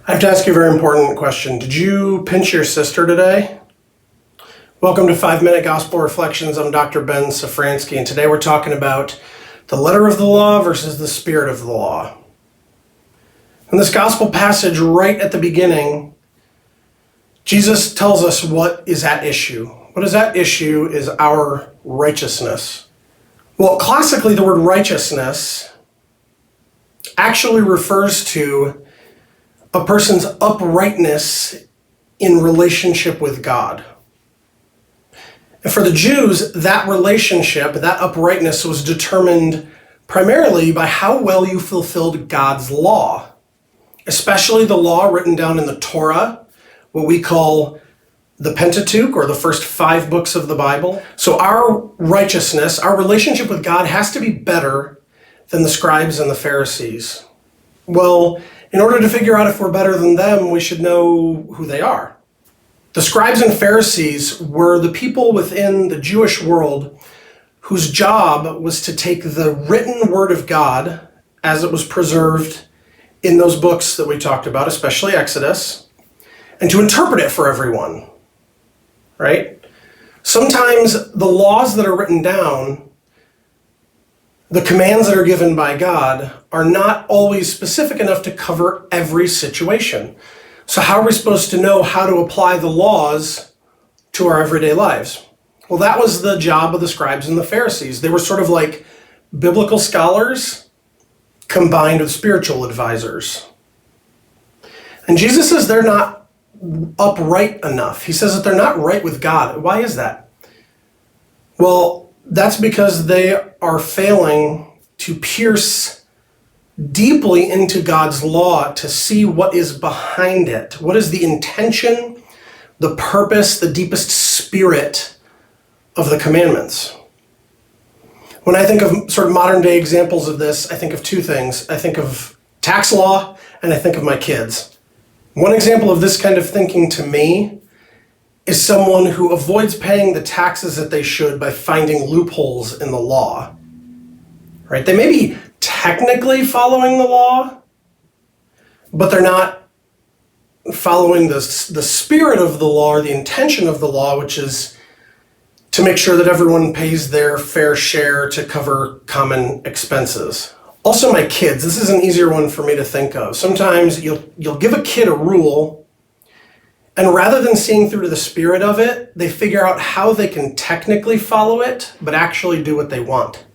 I have to ask you a very important question. Did you pinch your sister today? Welcome to 5-Minute Gospel Reflections. I'm Dr. Ben Safransky, and today we're talking about the letter of the law versus the spirit of the law. In this gospel passage, right at the beginning, Jesus tells us what is at issue. What is at issue is our righteousness. Well, classically, the word righteousness actually refers to a person's uprightness in relationship with God. And for the Jews, that relationship, that uprightness was determined primarily by how well you fulfilled God's law, especially the law written down in the Torah, what we call the Pentateuch, or the first 5 books of the Bible. So our righteousness, our relationship with God has to be better than the scribes and the Pharisees. Well, in order to figure out if we're better than them, we should know who they are. The scribes and Pharisees were the people within the Jewish world whose job was to take the written word of God as it was preserved in those books that we talked about, especially Exodus, and to interpret it for everyone, right? Sometimes the laws that are written down, the commands that are given by God, are not always specific enough to cover every situation. So how are we supposed to know how to apply the laws to our everyday lives? Well, that was the job of the scribes and the Pharisees. They were sort of like biblical scholars combined with spiritual advisors. And Jesus says they're not upright enough. He says that they're not right with God. Why is that? Well, that's because they are failing to pierce deeply into God's law to see what is behind it. What is the intention, the purpose, the deepest spirit of the commandments? When I think of sort of modern day examples of this, I think of 2 things. I think of tax law and I think of my kids. One example of this kind of thinking to me is someone who avoids paying the taxes that they should by finding loopholes in the law, right? They may be technically following the law, but they're not following the spirit of the law or the intention of the law, which is to make sure that everyone pays their fair share to cover common expenses. Also, my kids, this is an easier one for me to think of. Sometimes you'll give a kid a rule, and rather than seeing through to the spirit of it, they figure out how they can technically follow it, but actually do what they want.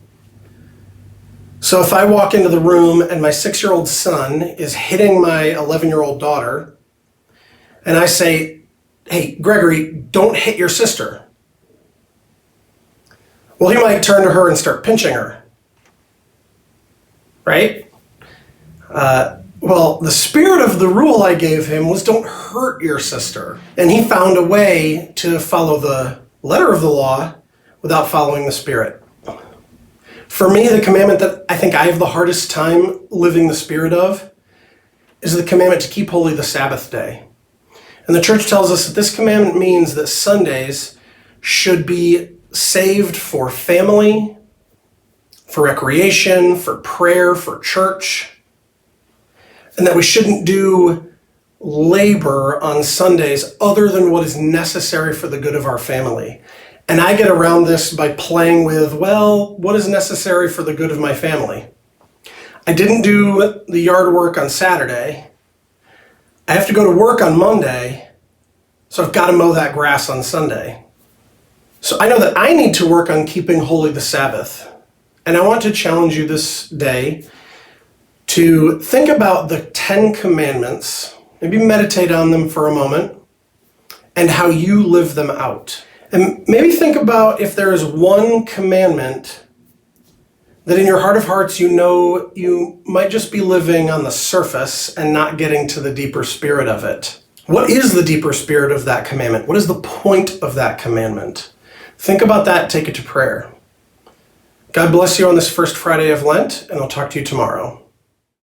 So if I walk into the room and my 6-year-old son is hitting my 11-year-old daughter, and I say, "Hey, Gregory, don't hit your sister." Well, he might turn to her and start pinching her, right? Well, the spirit of the rule I gave him was don't hurt your sister. And he found a way to follow the letter of the law without following the spirit. For me, the commandment that I think I have the hardest time living the spirit of is the commandment to keep holy the Sabbath day. And the church tells us that this commandment means that Sundays should be saved for family, for recreation, for prayer, for church, and that we shouldn't do labor on Sundays other than what is necessary for the good of our family. And I get around this by playing with, well, what is necessary for the good of my family? I didn't do the yard work on Saturday. I have to go to work on Monday, so I've got to mow that grass on Sunday. So I know that I need to work on keeping holy the Sabbath. And I want to challenge you this day to think about the 10 commandments, maybe meditate on them for a moment, and how you live them out. And maybe think about if there is one commandment that in your heart of hearts you know you might just be living on the surface and not getting to the deeper spirit of it. What is the deeper spirit of that commandment? What is the point of that commandment? Think about that, take it to prayer. God bless you on this first Friday of Lent, and I'll talk to you tomorrow.